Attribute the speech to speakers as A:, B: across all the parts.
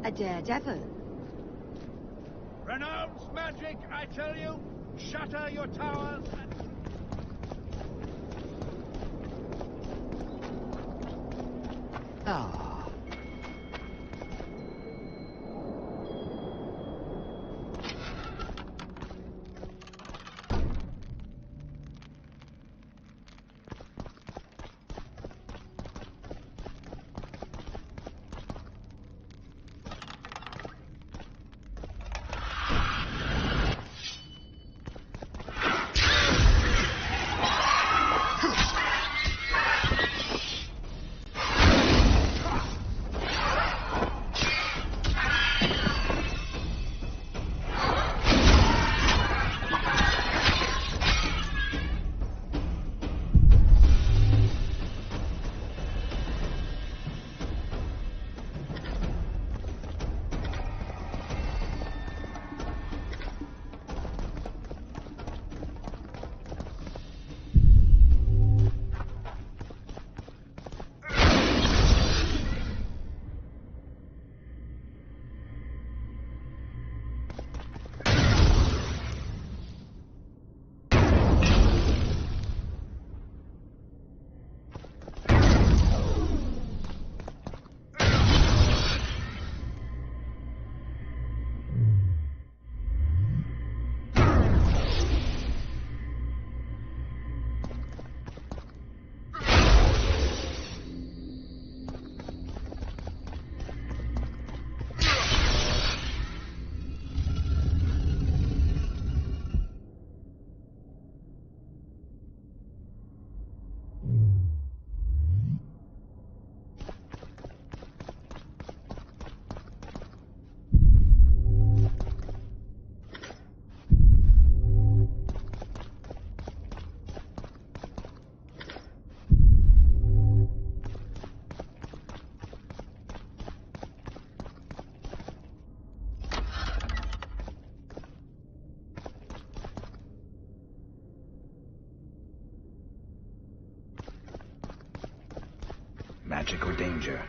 A: A daredevil.
B: Renounce magic, I tell you! Shatter your towers and...
A: Ah.
C: Magic or danger?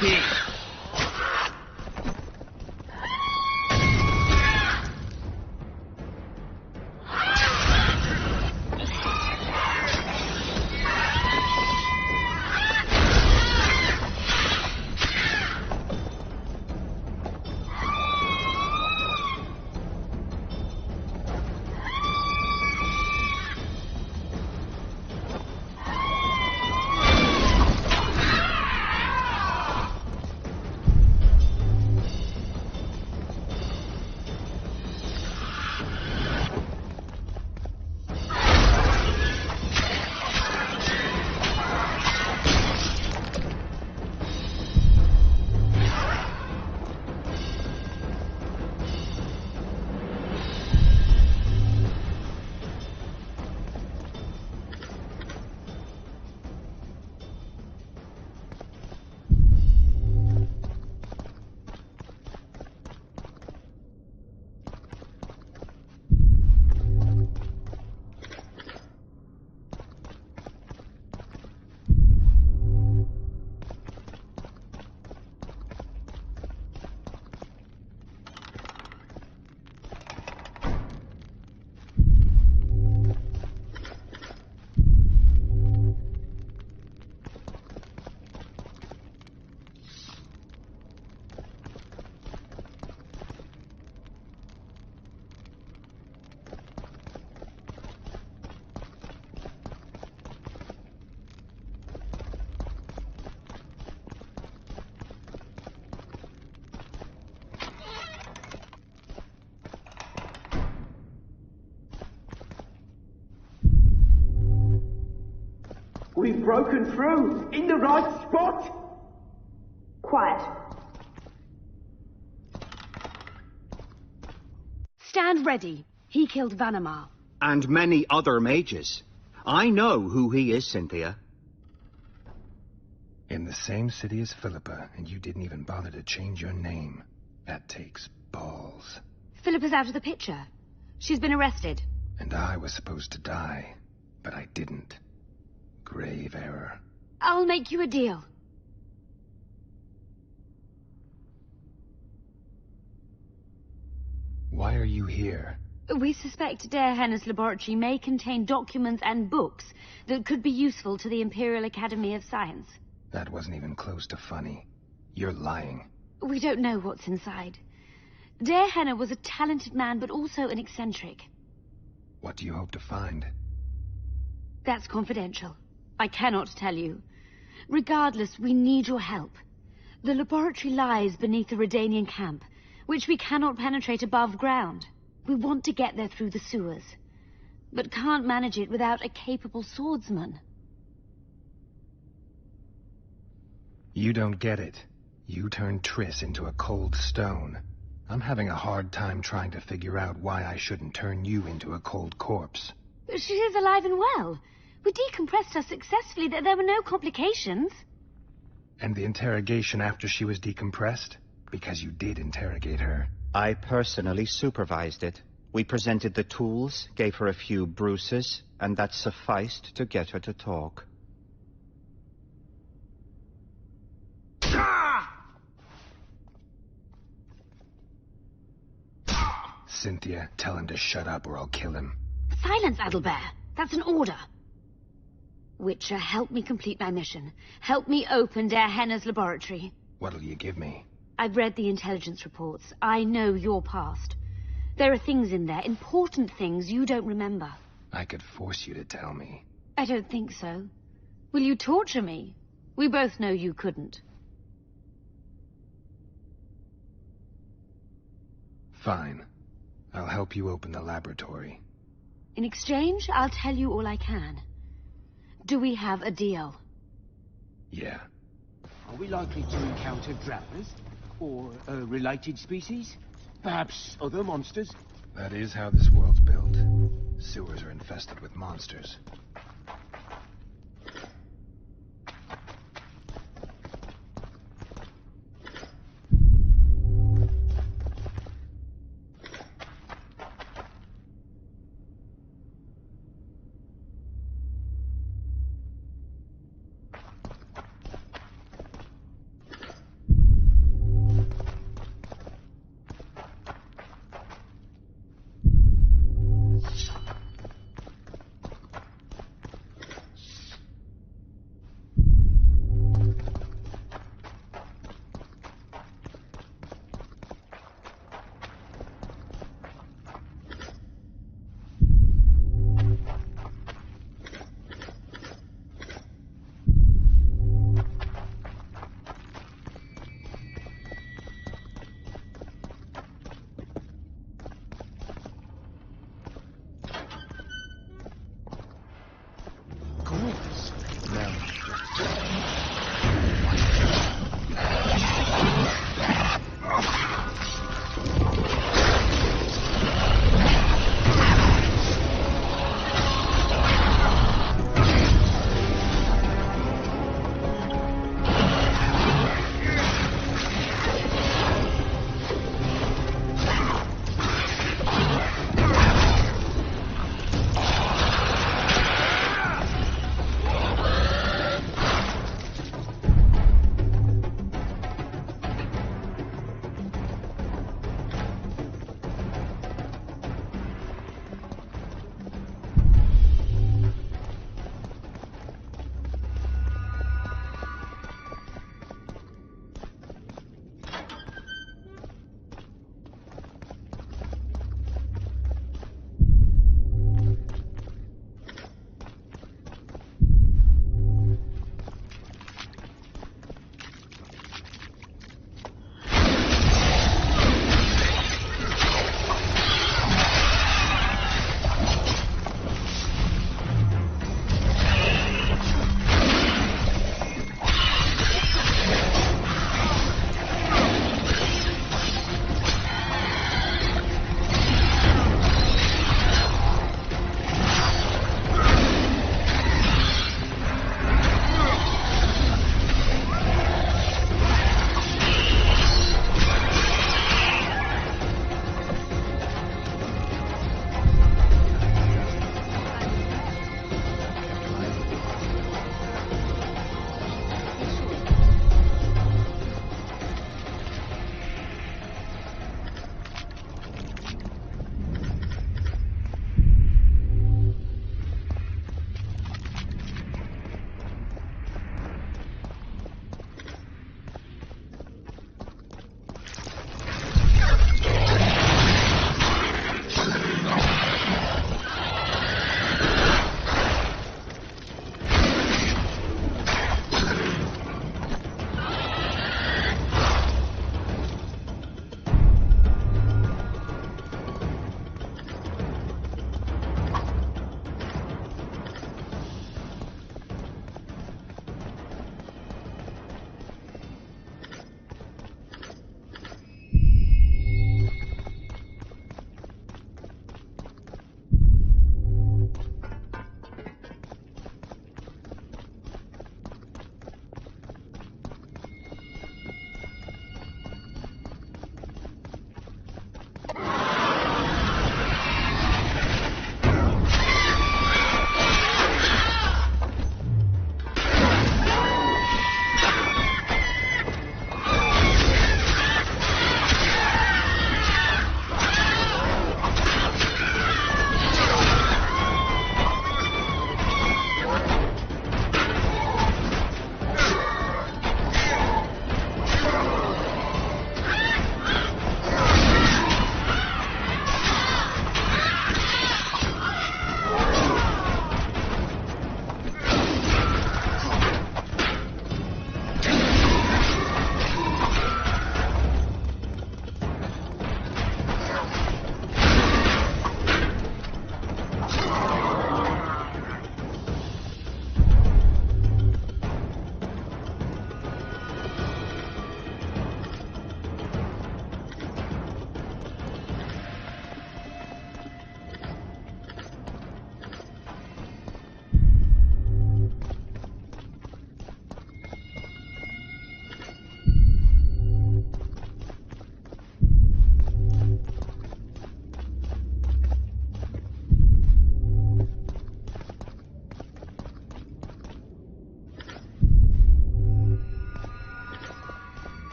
C: Here.
D: We've broken through! In the right spot!
E: Quiet.
A: Stand ready. He killed Vanamar.
F: And many other mages. I know who he is, Cynthia.
G: In the same city as Philippa, and you didn't even bother to change your name. That takes balls.
A: Philippa's out of the picture. She's been arrested.
G: And I was supposed to die, but I didn't. Grave error.
A: I'll make you a deal.
G: Why are you here?
A: We suspect Der Henner's laboratory may contain documents and books that could be useful to the Imperial Academy of Science.
G: That wasn't even close to funny. You're lying.
A: We don't know what's inside. Der Henner was a talented man, but also an eccentric.
G: What do you hope to find?
A: That's confidential. I cannot tell you. Regardless, we need your help. The laboratory lies beneath the Redanian camp, which we cannot penetrate above ground. We want to get there through the sewers, but can't manage it without a capable swordsman.
G: You don't get it. You turned Triss into a cold stone. I'm having a hard time trying to figure out why I shouldn't turn you into a cold corpse.
A: She is alive and well. We decompressed her successfully. There were no complications.
G: And the interrogation after she was decompressed? Because you did interrogate her.
F: I personally supervised it. We presented the tools, gave her a few bruises, and that sufficed to get her to talk.
G: Cynthia, tell him to shut up or I'll kill him.
A: Silence, Adelbert. That's an order. Witcher, help me complete my mission. Help me open Der Henner's laboratory.
G: What'll you give me?
A: I've read the intelligence reports. I know your past. There are things in there, important things you don't remember.
G: I could force you to tell me.
A: I don't think so. Will you torture me? We both know you couldn't.
G: Fine. I'll help you open the laboratory.
A: In exchange, I'll tell you all I can. Do we have a deal?
G: Yeah.
B: Are we likely to encounter drowners? Or a related species? Perhaps other monsters?
G: That is how this world's built. Sewers are infested with monsters.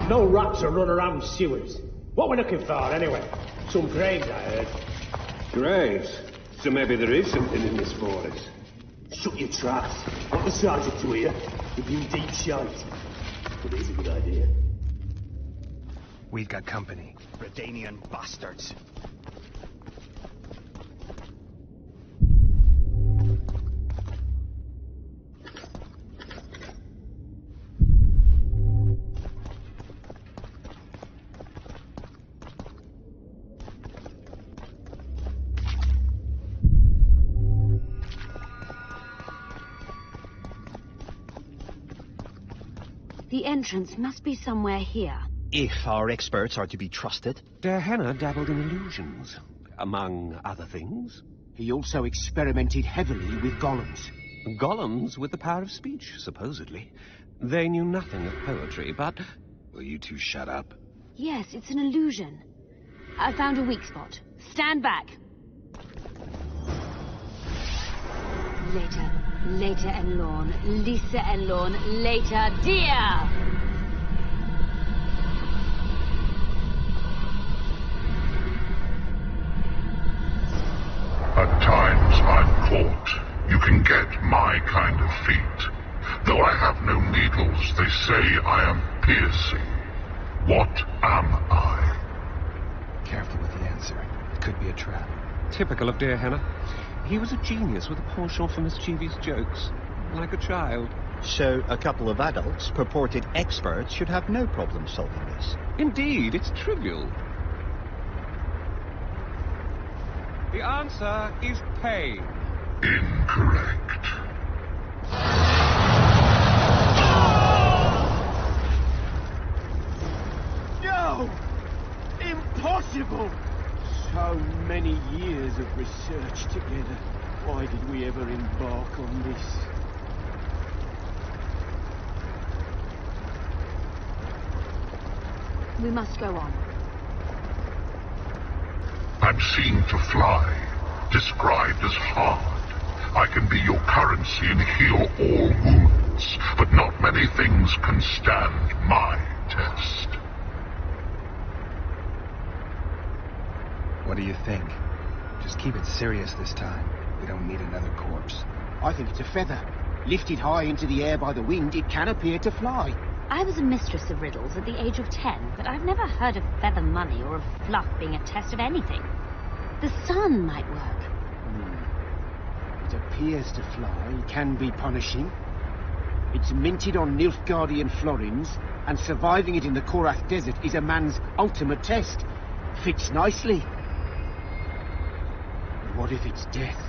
D: No rats are running around sewers. What we're looking for, anyway? Some graves, I heard.
C: Graves? So maybe there is something in this forest.
D: Shut your traps. What the sergeant to hear? We've been deep shite. But it is a good idea.
G: We've got company.
F: Redanian bastards.
A: The entrance must be somewhere here.
F: If our experts are to be trusted.
C: Henna dabbled in illusions, among other things.
B: He also experimented heavily with golems.
C: Golems with the power of speech, supposedly. They knew nothing of poetry, but...
G: Will you two shut up?
A: Yes, it's an illusion. I found a weak spot. Stand back. Later en lawn. Lisa en lawn. Later, dear!
H: At times I'm caught. You can get my kind of feat. Though I have no needles, they say I am piercing. What am I?
G: Careful with the answer. It could be a trap.
C: Typical of dear Henna. He was a genius with a penchant for mischievous jokes, like a child.
F: So a couple of adults, purported experts, should have no problem solving this.
C: Indeed, it's trivial. The answer is pain.
H: Incorrect.
B: No! Impossible! So many years of research together. Why did we ever embark on this?
A: We must go on.
H: I'm seen to fly, described as hard. I can be your currency and heal all wounds, but not many things can stand my test.
G: What do you think? Just keep it serious this time. We don't need another corpse.
B: I think it's a feather. Lifted high into the air by the wind, it can appear to fly.
A: I was a mistress of riddles at the age of 10, but I've never heard of feather money or of fluff being a test of anything. The sun might work.
B: It appears to fly, can be punishing. It's minted on Nilfgaardian florins, and surviving it in the Korath Desert is a man's ultimate test. Fits nicely. But what if it's death?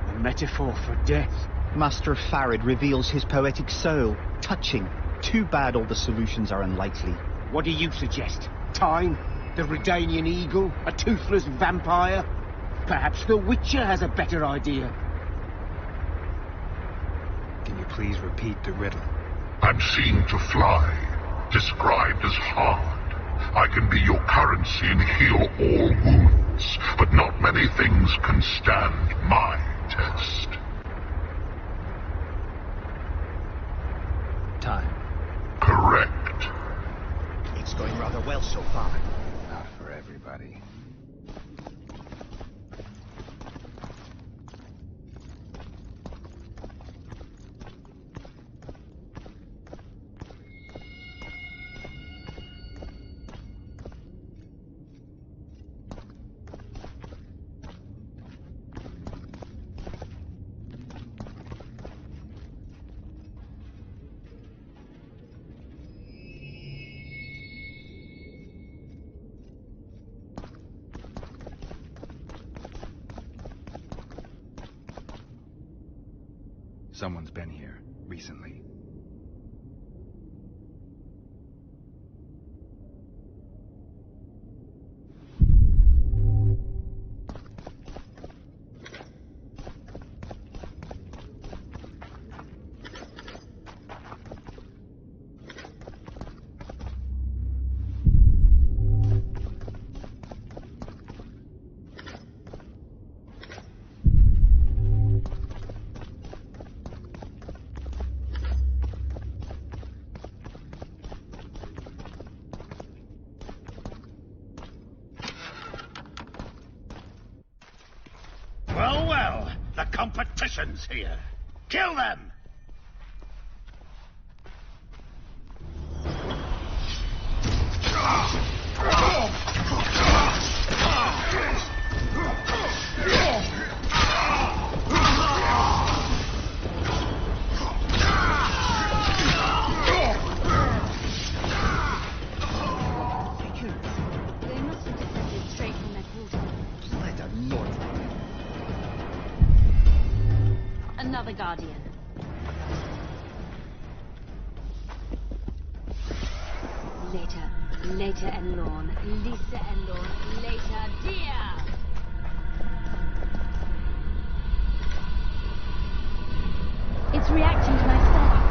B: A metaphor for death.
F: Master Farid reveals his poetic soul. Touching. Too bad all the solutions are unlikely.
B: What do you suggest? Time? The Redanian eagle? A toothless vampire? Perhaps the Witcher has a better idea.
G: Can you please repeat the riddle?
H: I'm seen to fly, described as hard. I can be your currency and heal all wounds, but not many things can stand my test.
G: Time.
H: Correct.
F: It's going rather well so far.
G: Not for everybody. Someone's been here recently.
B: The competition's here. Kill them!
A: They must have descended straight from their quarters.
F: Let alone.
A: Another Guardian. Later and Lorne. Lisa and Lorne. Later, dear! It's reacting to my star.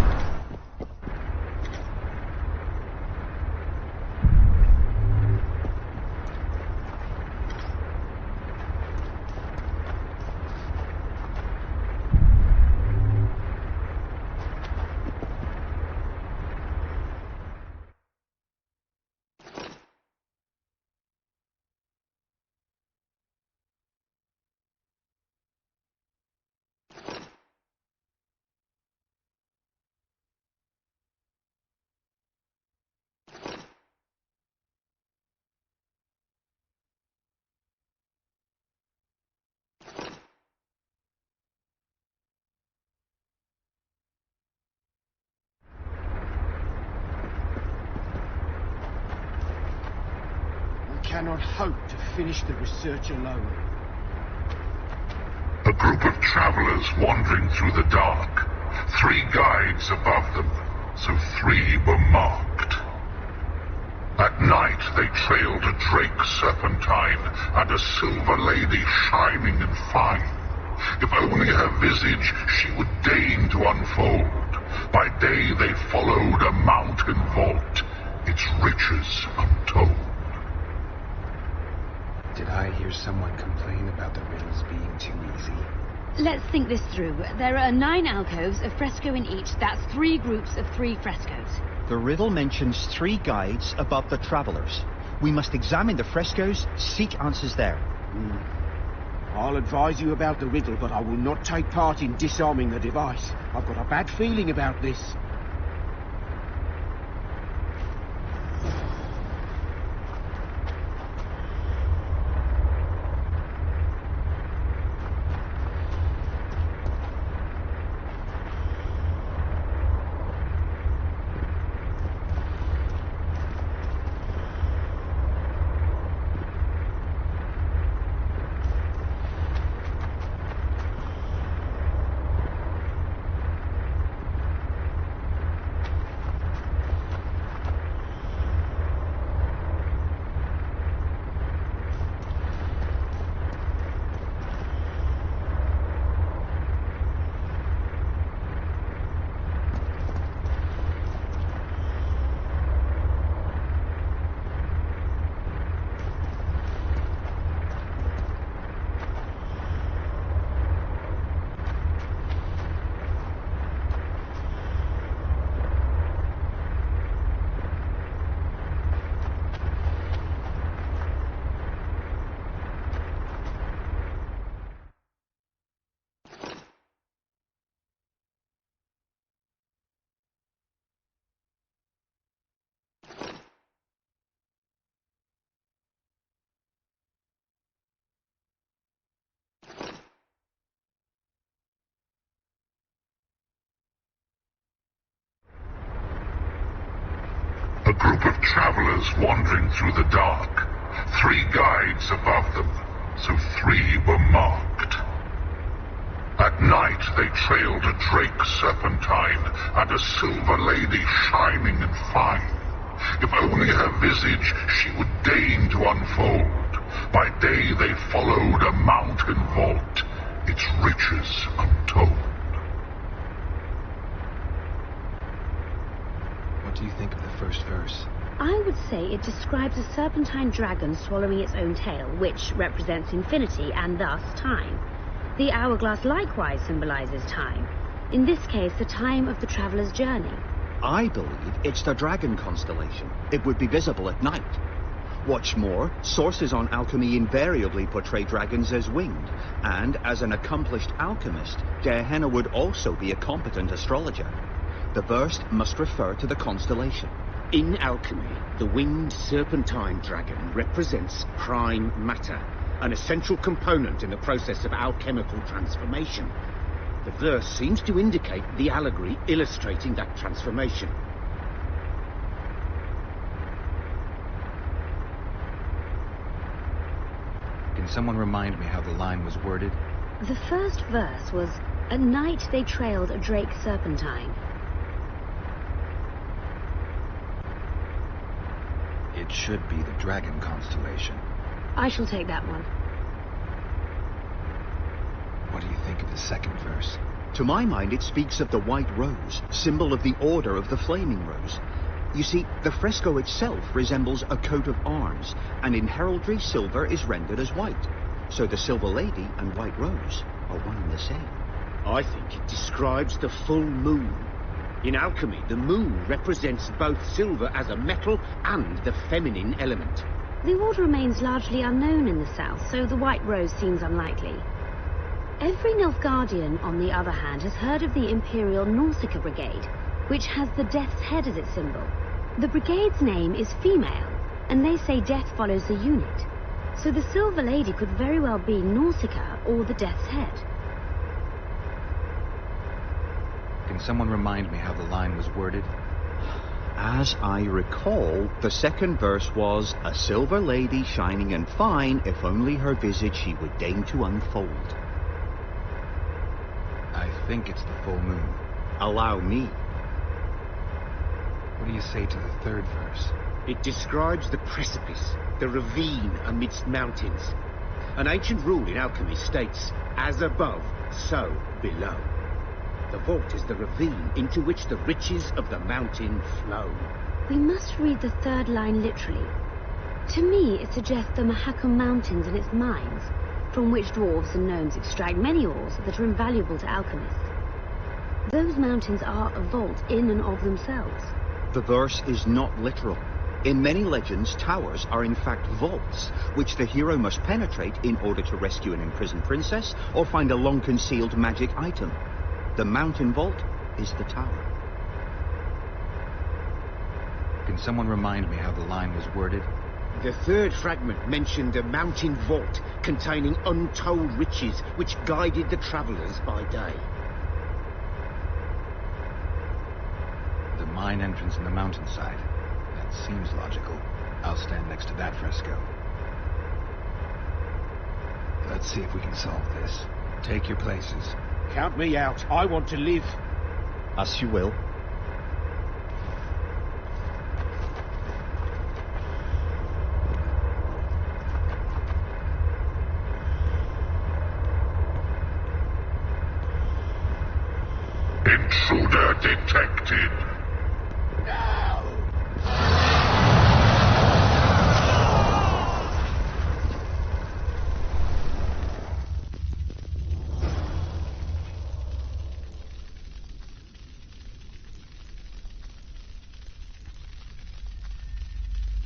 B: I cannot hope to finish the research alone.
H: A group of travelers wandering through the dark. 3 guides above them, so 3 were marked. At night they trailed a drake serpentine and a silver lady shining and fine. If only her visage she would deign to unfold. By day they followed a mountain vault, its riches untold.
G: Did I hear someone complain about the riddles being too easy?
A: Let's think this through. There are 9 alcoves, a fresco in each. That's 3 groups of 3 frescoes.
F: The riddle mentions 3 guides above the travelers. We must examine the frescoes, seek answers there.
B: I'll advise you about the riddle, but I will not take part in disarming the device. I've got a bad feeling about this.
H: A group of travelers wandering through the dark. 3 guides above them, so 3 were marked. At night they trailed a drake serpentine and a silver lady shining and fine. If only her visage she would deign to unfold. By day they followed a mountain vault, its riches untold.
G: What do you think of the first verse?
A: I would say it describes a serpentine dragon swallowing its own tail, which represents infinity and thus time. The hourglass likewise symbolizes time. In this case, the time of the traveler's journey.
F: I believe it's the dragon constellation. It would be visible at night.
I: What's more, sources on alchemy invariably portray dragons as winged, and as an accomplished alchemist, Gehenna would also be a competent astrologer. The verse must refer to the constellation.
B: In alchemy, the winged serpentine dragon represents prime matter, an essential component in the process of alchemical transformation. The verse seems to indicate the allegory illustrating that transformation.
G: Can someone remind me how the line was worded?
A: The first verse was, "At night they trailed a drake serpentine."
G: It should be the dragon constellation.
A: I shall take that one.
G: What do you think of the second verse?
I: To my mind, it speaks of the white rose, symbol of the Order of the Flaming Rose. You see, the fresco itself resembles a coat of arms, and in heraldry, silver is rendered as white. So the Silver Lady and White Rose are one and the same.
B: I think it describes the full moon. In alchemy, the moon represents both silver as a metal and the feminine element.
A: The order remains largely unknown in the south, so the White Rose seems unlikely. Every Nilfgaardian, on the other hand, has heard of the Imperial Nausicaa Brigade, which has the Death's Head as its symbol. The brigade's name is female, and they say death follows the unit. So the Silver Lady could very well be Nausicaa or the Death's Head.
G: Can someone remind me how the line was worded?
I: As I recall, the second verse was, "A silver lady shining and fine, if only her visage she would deign to unfold."
G: I think it's the full moon.
I: Allow me.
G: What do you say to the third verse?
B: It describes the precipice, the ravine amidst mountains. An ancient rule in alchemy states, "As above, so below." The vault is the ravine into which the riches of the mountain flow.
A: We must read the third line literally. To me, it suggests the Mahakam Mountains and its mines, from which dwarves and gnomes extract many ores that are invaluable to alchemists. Those mountains are a vault in and of themselves.
I: The verse is not literal. In many legends, towers are in fact vaults, which the hero must penetrate in order to rescue an imprisoned princess or find a long-concealed magic item. The mountain vault is the tower.
G: Can someone remind me how the line was worded?
B: The third fragment mentioned a mountain vault containing untold riches which guided the travellers by day.
G: The mine entrance in the mountainside. That seems logical. I'll stand next to that fresco. Let's see if we can solve this. Take your places.
B: Count me out. I want to live.
I: As you will.
H: Intruder detected.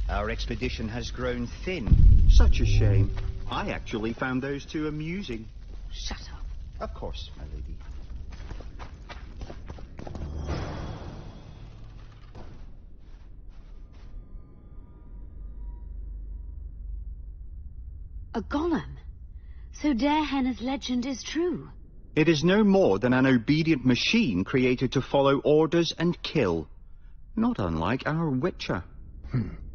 I: Our expedition has grown thin. Such a shame. I actually found those two amusing.
A: Shut up.
I: Of course, my lady.
A: A golem. So Gehenna's legend is true.
I: It is no more than an obedient machine created to follow orders and kill. Not unlike our Witcher.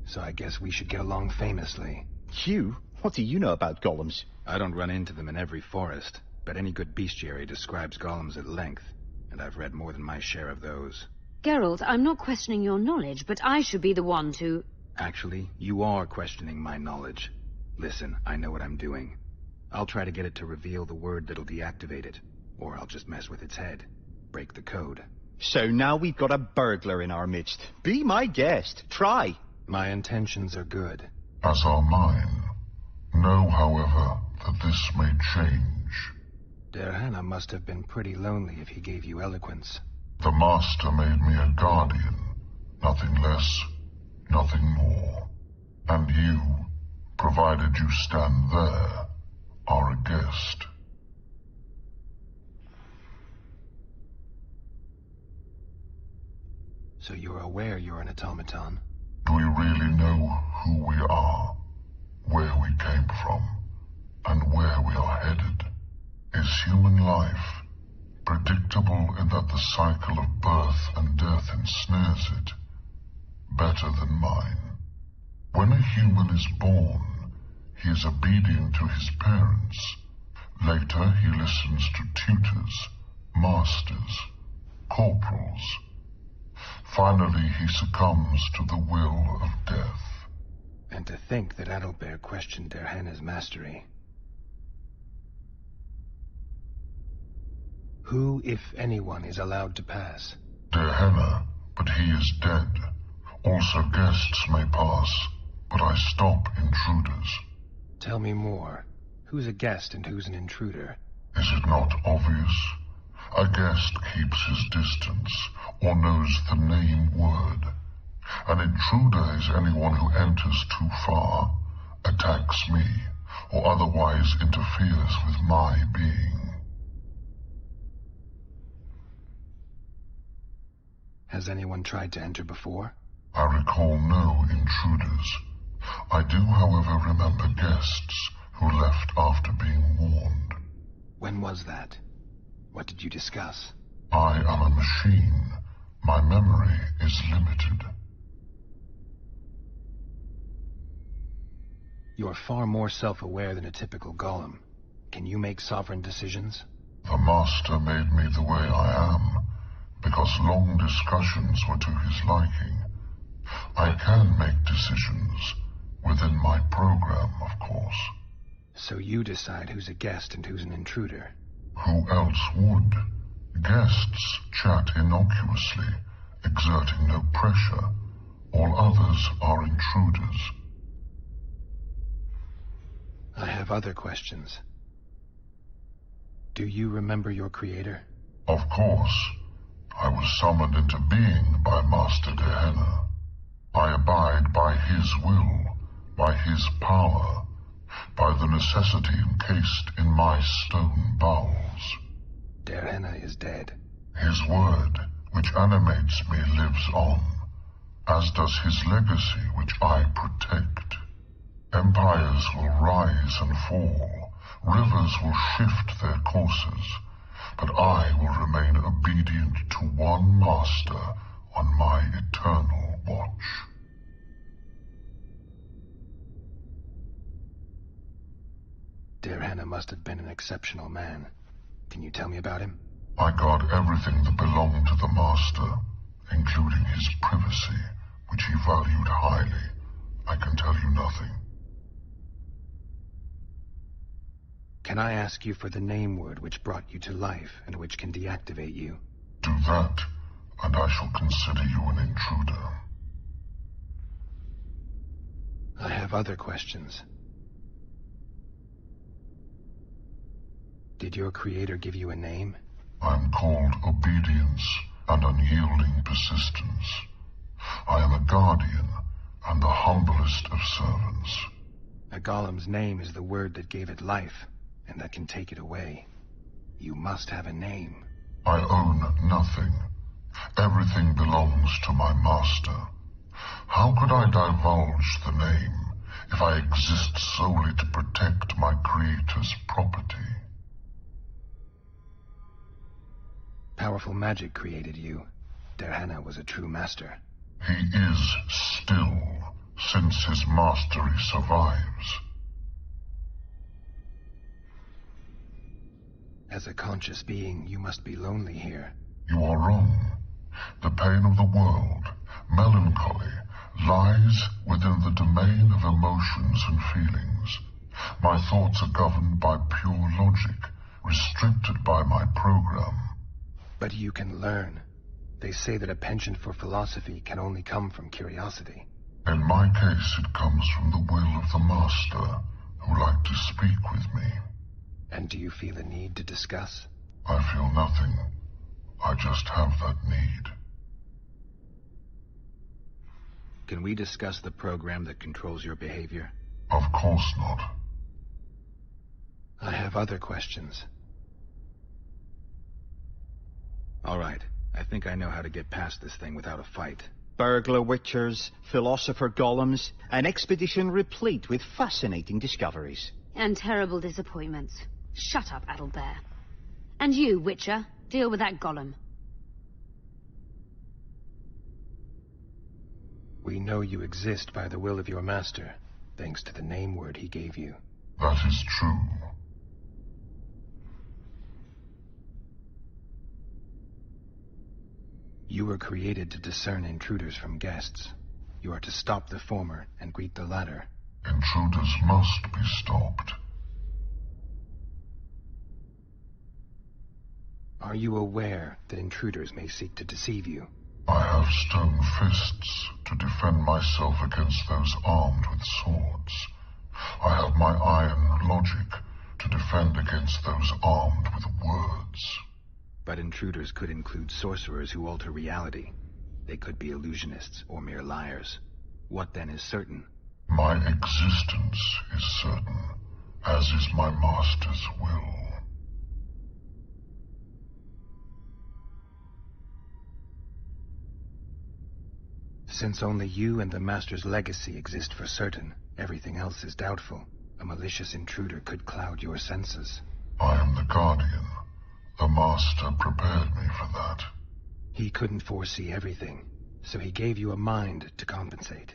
G: So I guess we should get along famously.
I: You? What do you know about golems?
G: I don't run into them in every forest, but any good bestiary describes golems at length, and I've read more than my share of those.
A: Geralt, I'm not questioning your knowledge, but I should be the one to...
G: Actually, you are questioning my knowledge. Listen, I know what I'm doing. I'll try to get it to reveal the word that'll deactivate it, or I'll just mess with its head. Break the code.
I: So now we've got a burglar in our midst. Be my guest. Try.
G: My intentions are good.
H: As are mine. Know, however, that this may change.
G: Gehenna must have been pretty lonely if he gave you eloquence.
H: The Master made me a guardian. Nothing less, nothing more. And you, provided you stand there, are a guest.
G: So you're aware you're an automaton?
H: Do we really know who we are, where we came from, and where we are headed? Is human life predictable in that the cycle of birth and death ensnares it? Better than mine. When a human is born, he is obedient to his parents. Later he listens to tutors, masters, corporals. Finally he succumbs to the will of death.
G: And to think that Adalbert questioned Derhenna's mastery. Who, if anyone, is allowed to pass?
H: Derhenna, but he is dead. Also guests may pass, but I stop intruders.
G: Tell me more. Who's a guest and who's an intruder?
H: Is it not obvious? A guest keeps his distance, or knows the name word. An intruder is anyone who enters too far, attacks me, or otherwise interferes with my being.
G: Has anyone tried to enter before?
H: I recall no intruders. I do, however, remember guests who left after being warned.
G: When was that? What did you discuss?
H: I am a machine. My memory is limited.
G: You're far more self-aware than a typical golem. Can you make sovereign decisions?
H: The master made me the way I am, because long discussions were to his liking. I can make decisions, within my program, of course.
G: So you decide who's a guest and who's an intruder?
H: Who else would? Guests chat innocuously, exerting no pressure. All others are intruders.
G: I have other questions. Do you remember your creator?
H: Of course. I was summoned into being by Master Derhenna. I abide by his will, by his power, by the necessity encased in my stone bowels.
G: Derhenna is dead.
H: His word, which animates me, lives on, as does his legacy, which I protect. Empires will rise and fall, rivers will shift their courses, but I will remain obedient to one master on my eternal watch.
G: Derhenna must have been an exceptional man. Can you tell me about him?
H: I guard everything that belonged to the master, including his privacy, which he valued highly. I can tell you nothing.
G: Can I ask you for the name word which brought you to life and which can deactivate you?
H: Do that, and I shall consider you an intruder.
G: I have other questions. Did your creator give you a name?
H: I'm called obedience and unyielding persistence. I am a guardian and the humblest of servants.
G: A golem's name is the word that gave it life, and that can take it away. You must have a name.
H: I own nothing. Everything belongs to my master. How could I divulge the name if I exist solely to protect my creator's property?
G: Powerful magic created you. Derhenna was a true master.
H: He is still, since his mastery survives.
G: As a conscious being, you must be lonely here.
H: You are wrong. The pain of the world, melancholy, lies within the domain of emotions and feelings. My thoughts are governed by pure logic, restricted by my program.
G: But you can learn. They say that a penchant for philosophy can only come from curiosity.
H: In my case, it comes from the will of the master, who liked to speak with me.
G: And do you feel a need to discuss?
H: I feel nothing. I just have that need.
G: Can we discuss the program that controls your behavior?
H: Of course not.
G: I have other questions. All right. I think I know how to get past this thing without a fight.
F: Burglar witchers, philosopher golems, an expedition replete with fascinating discoveries.
A: And terrible disappointments. Shut up, Adelbear. And you, Witcher, deal with that golem.
G: We know you exist by the will of your master, thanks to the name word he gave you.
H: That is true.
G: You were created to discern intruders from guests. You are to stop the former and greet the latter.
H: Intruders must be stopped.
G: Are you aware that intruders may seek to deceive you?
H: I have stone fists to defend myself against those armed with swords. I have my iron logic to defend against those armed with words.
G: But intruders could include sorcerers who alter reality. They could be illusionists or mere liars. What then is certain?
H: My existence is certain, as is my master's will.
G: Since only you and the Master's legacy exist for certain, everything else is doubtful. A malicious intruder could cloud your senses.
H: I am the Guardian. The Master prepared me for that.
G: He couldn't foresee everything, so he gave you a mind to compensate.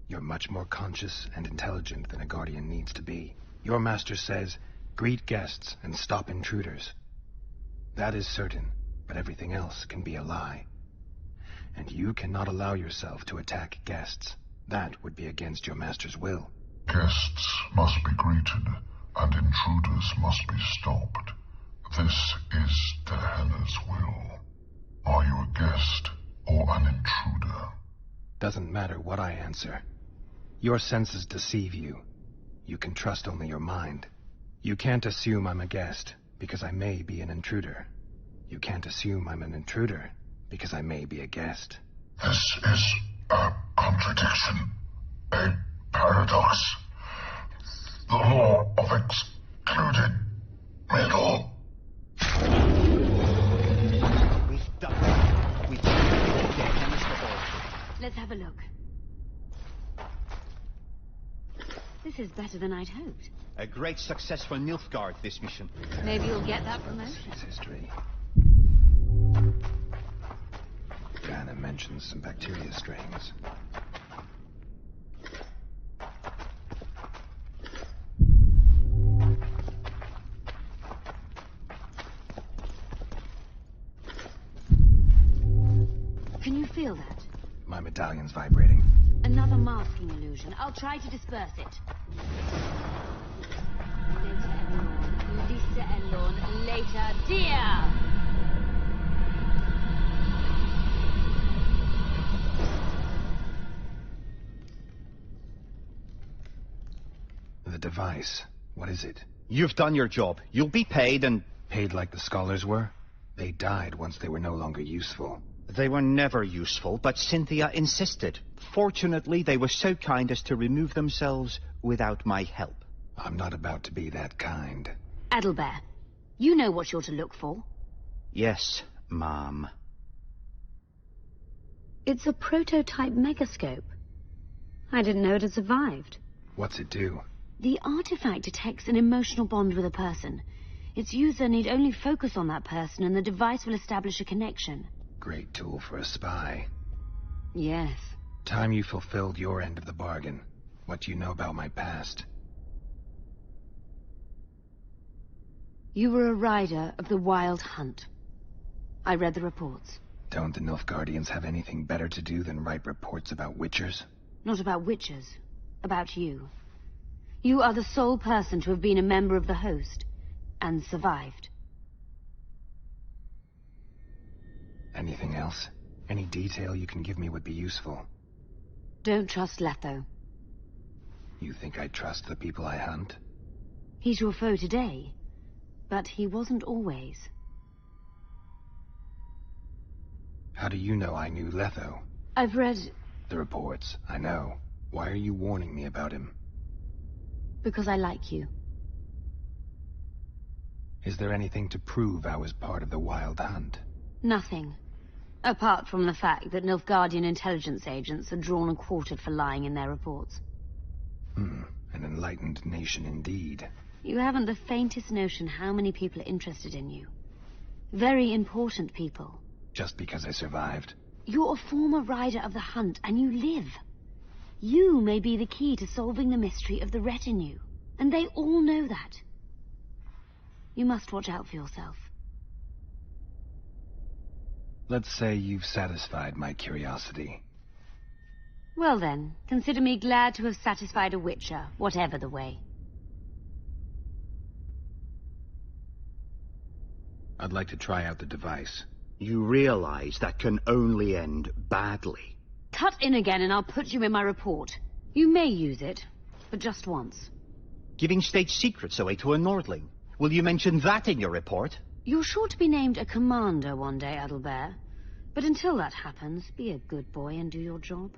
G: You're much more conscious and intelligent than a Guardian needs to be. Your Master says, greet guests and stop intruders. That is certain, but everything else can be a lie. And you cannot allow yourself to attack guests. That would be against your Master's will.
H: Guests must be greeted, and intruders must be stopped. This is Dehenna's will. Are you a guest or an intruder?
G: Doesn't matter what I answer. Your senses deceive you. You can trust only your mind. You can't assume I'm a guest, because I may be an intruder. You can't assume I'm an intruder, because I may be a guest.
H: This is a contradiction, a paradox. The law of excluded middle.
F: We've done it. We've completed Gehenna's laboratory.
A: Let's have a look. This is better than I'd hoped.
F: A great success for Nilfgaard, this mission.
A: Maybe you'll get that promotion.
G: It's history. Diana mentions some bacteria strains.
A: Can you feel that?
G: My medallion's vibrating.
A: Another masking illusion. I'll try to disperse it. Lisa and Lorne, later, dear!
G: The device. What is it?
F: You've done your job. You'll be paid and...
G: Paid like the scholars were? They died once they were no longer useful.
F: They were never useful, but Cynthia insisted. Fortunately, they were so kind as to remove themselves without my help.
G: I'm not about to be that kind.
A: Adelbear, you know what you're to look for.
F: Yes, ma'am.
A: It's a prototype megascope. I didn't know it had survived.
G: What's it do?
A: The artifact detects an emotional bond with a person. Its user need only focus on that person and the device will establish a connection.
G: Great tool for a spy.
A: Yes.
G: Time you fulfilled your end of the bargain. What do you know about my past?
A: You were a rider of the Wild Hunt. I read the reports.
G: Don't the Nilfgaardians have anything better to do than write reports about witchers?
A: Not about witchers. About you. You are the sole person to have been a member of the host, and survived.
G: Anything else? Any detail you can give me would be useful.
A: Don't trust Letho.
G: You think I trust the people I hunt?
A: He's your foe today, but he wasn't always.
G: How do you know I knew Letho?
A: I've read
G: The reports, I know. Why are you warning me about him?
A: Because I like you.
G: Is there anything to prove I was part of the Wild Hunt?
A: Nothing. Apart from the fact that Nilfgaardian intelligence agents are drawn and quartered for lying in their reports.
G: An enlightened nation indeed.
A: You haven't the faintest notion how many people are interested in you. Very important people.
G: Just because I survived?
A: You're a former rider of the hunt, and you live. You may be the key to solving the mystery of the retinue, and they all know that. You must watch out for yourself.
G: Let's say you've satisfied my curiosity.
A: Well then, consider me glad to have satisfied a witcher, whatever the way.
G: I'd like to try out the device.
I: You realize that can only end badly.
A: Cut in again and I'll put you in my report. You may use it, but just once.
I: Giving state secrets away to a Nordling. Will you mention that in your report?
A: You're sure to be named a commander one day, Adalbert. But until that happens, be a good boy and do your job.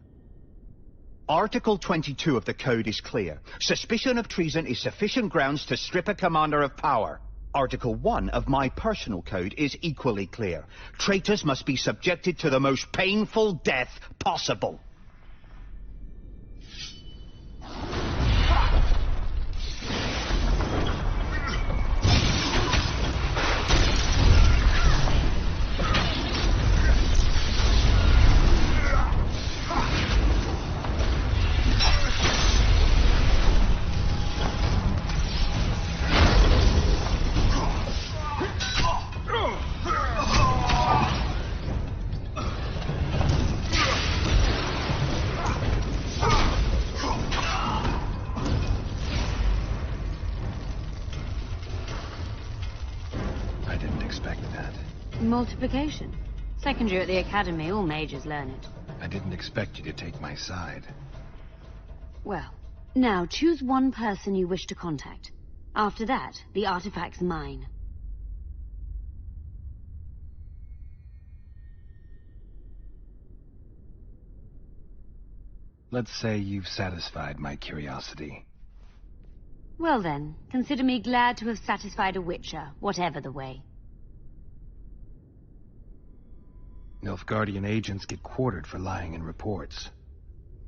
I: Article 22 of the Code is clear. Suspicion of treason is sufficient grounds to strip a commander of power. Article 1 of my personal code is equally clear. Traitors must be subjected to the most painful death possible.
A: Multiplication. Second year at the academy, all mages learn it.
G: I didn't expect you to take my side.
A: Well, now choose one person you wish to contact. After that, the artifact's mine.
G: Let's say you've satisfied my curiosity.
A: Well then, consider me glad to have satisfied a witcher, whatever the way.
G: Nilfgaardian agents get quartered for lying in reports.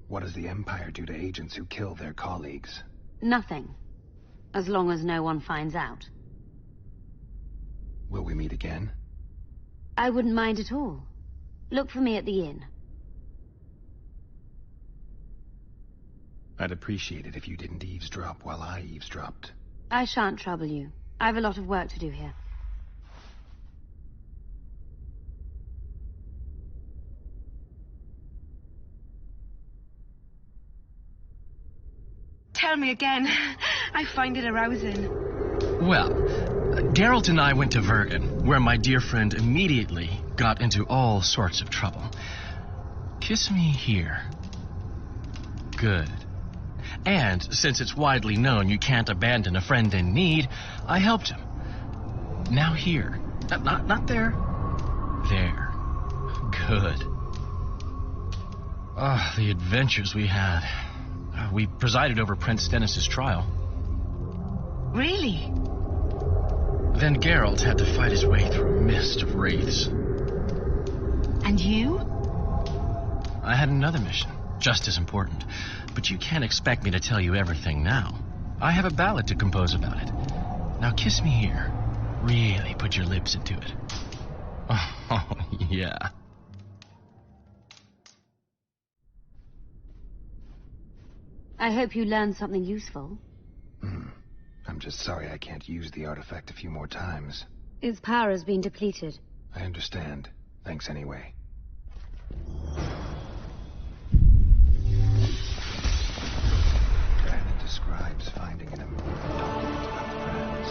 G: What does the Empire do to agents who kill their colleagues?
A: Nothing. As long as no one finds out.
G: Will we meet again?
A: I wouldn't mind at all. Look for me at the inn.
G: I'd appreciate it if you didn't eavesdrop while I eavesdropped.
A: I shan't trouble you. I have a lot of work to do here.
J: Tell me again. I find it arousing.
K: Well, Geralt and I went to Vergen, where my dear friend immediately got into all sorts of trouble. Kiss me here. Good. And since it's widely known you can't abandon a friend in need, I helped him. Now here. Not there. There. Good. Ah, the adventures we had. We presided over Prince Stennis' trial.
J: Really?
K: Then Geralt had to fight his way through a mist of wraiths.
J: And you?
K: I had another mission, just as important. But you can't expect me to tell you everything now. I have a ballad to compose about it. Now kiss me here. Really put your lips into it. Oh, yeah.
A: I hope you learned something useful.
G: I'm just sorry I can't use the artifact a few more times.
A: Its power has been depleted.
G: I understand. Thanks anyway. Diana describes finding an important document about friends.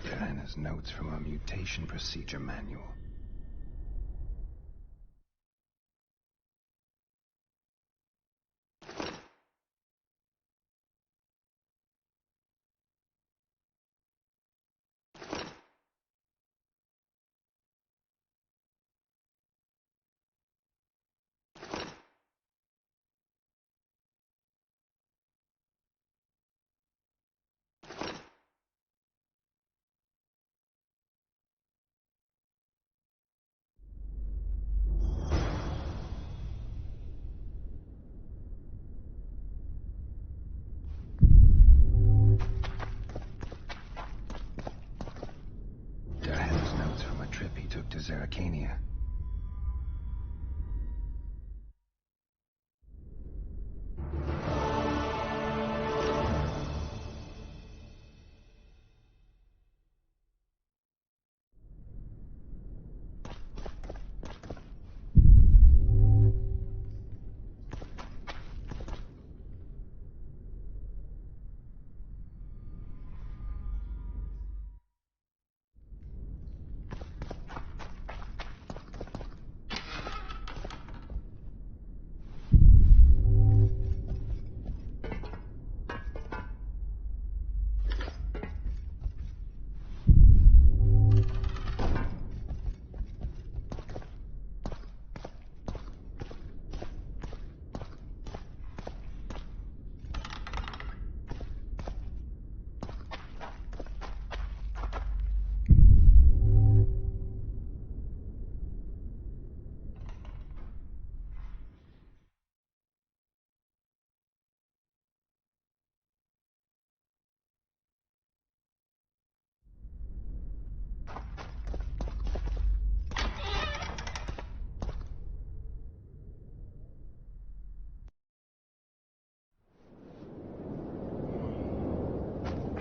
G: Diana's notes from a mutation procedure manual.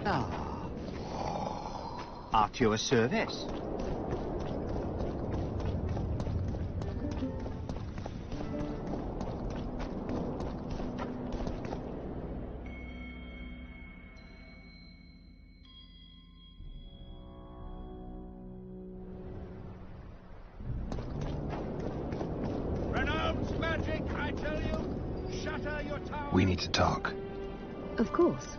F: Ah. At your service.
G: We need to talk.
A: Of course.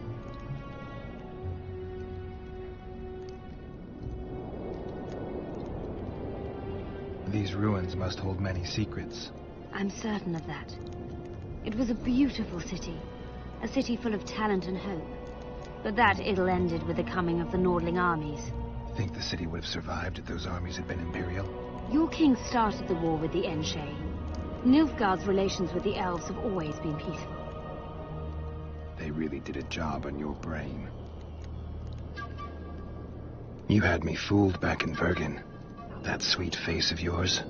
G: These ruins must hold many secrets.
A: I'm certain of that. It was a beautiful city. A city full of talent and hope. But that ill ended with the coming of the Nordling armies.
G: Think the city would have survived if those armies had been Imperial?
A: Your king started the war with the Enshe. Nilfgaard's relations with the elves have always been peaceful.
G: They really did a job on your brain. You had me fooled back in Vergen. That sweet face of yours.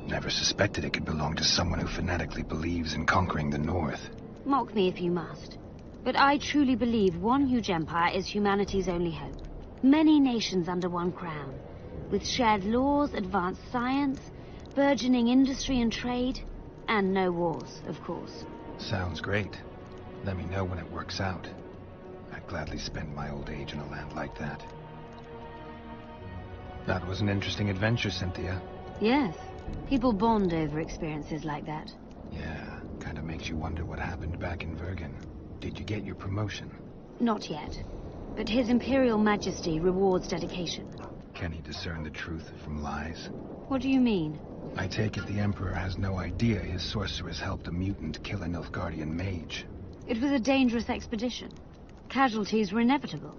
G: Never suspected it could belong to someone who fanatically believes in conquering the North.
A: Mock me if you must. But I truly believe one huge empire is humanity's only hope. Many nations under one crown. With shared laws, advanced science, burgeoning industry and trade, and no wars, of course.
G: Sounds great. Let me know when it works out. I'd gladly spend my old age in a land like that. That was an interesting adventure, Cynthia.
A: Yes. People bond over experiences like that.
G: Yeah, kind of makes you wonder what happened back in Vergen. Did you get your promotion?
A: Not yet. But His Imperial Majesty rewards dedication.
G: Can he discern the truth from lies?
A: What do you mean?
G: I take it the Emperor has no idea his sorceress helped a mutant kill a Nilfgaardian mage.
A: It was a dangerous expedition. Casualties were inevitable.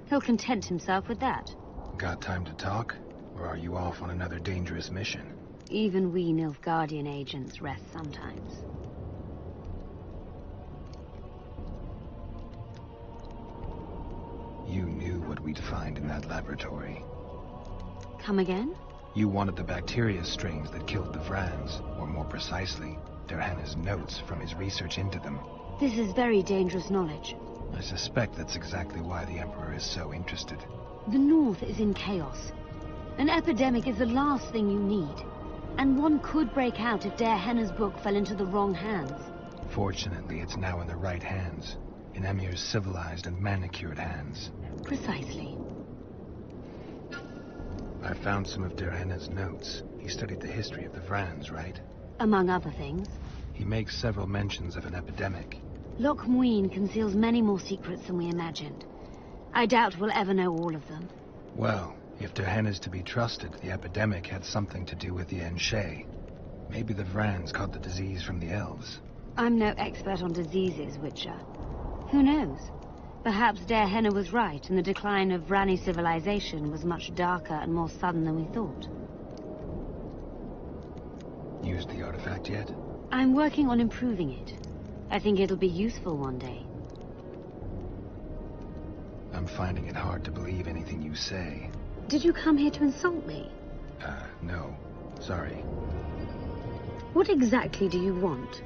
A: He'll content himself with that.
G: Got time to talk? Or are you off on another dangerous mission?
A: Even we Nilfgaardian agents rest sometimes.
G: You knew what we'd find in that laboratory.
A: Come again?
G: You wanted the bacteria strains that killed the Vrans, or more precisely, Derhenna's notes from his research into them.
A: This is very dangerous knowledge.
G: I suspect that's exactly why the Emperor is so interested.
A: The North is in chaos. An epidemic is the last thing you need. And one could break out if Derhenna's book fell into the wrong hands.
G: Fortunately, it's now in the right hands. In Emir's civilized and manicured hands.
A: Precisely.
G: I found some of Derhenna's notes. He studied the history of the Vrans, right?
A: Among other things.
G: He makes several mentions of an epidemic.
A: Loc Muinne conceals many more secrets than we imagined. I doubt we'll ever know all of them.
G: Well, if Derhenna's to be trusted, the epidemic had something to do with the Enshe. Maybe the Vrans caught the disease from the elves.
A: I'm no expert on diseases, Witcher. Who knows? Perhaps Derhenna was right, and the decline of Vrani civilization was much darker and more sudden than we thought.
G: Used the artifact yet?
A: I'm working on improving it. I think it'll be useful one day.
G: I'm finding it hard to believe anything you say.
A: Did you come here to insult me?
G: No. Sorry.
A: What exactly do you want?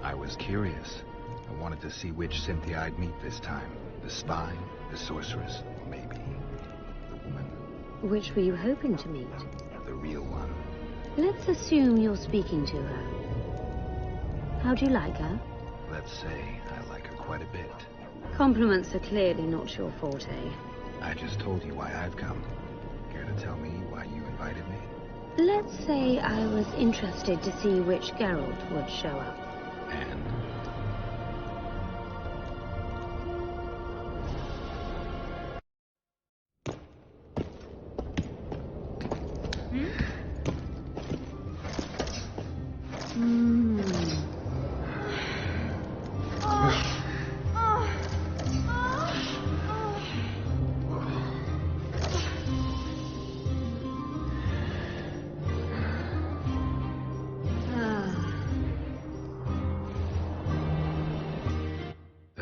G: I was curious. I wanted to see which Cynthia I'd meet this time. The spy, the sorceress, or maybe the woman.
A: Which were you hoping to meet?
G: The real one.
A: Let's assume you're speaking to her. How do you like her?
G: Let's say I like her quite a bit.
A: Compliments are clearly not your forte.
G: I just told you why I've come. Care to tell me why you invited me?
A: Let's say I was interested to see which Geralt would show up.
G: And?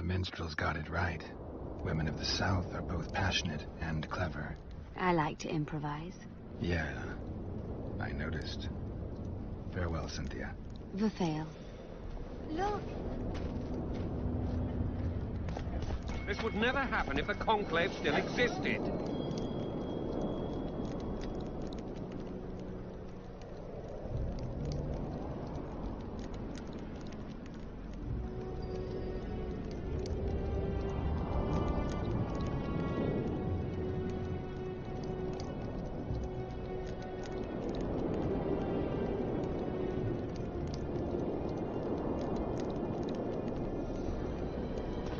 G: Minstrels got it right. Women of the South are both passionate and clever.
A: I like to improvise.
G: Yeah, I noticed. Farewell, Cynthia.
A: Verfail.
E: Look!
C: This would never happen if the Conclave still existed.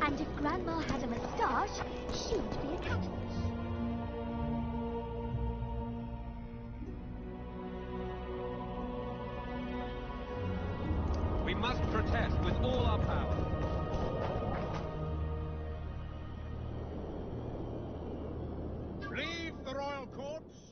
L: And if Grandma had a moustache, she'd be a catfish.
C: We must protest with all our power.
M: Leave the royal courts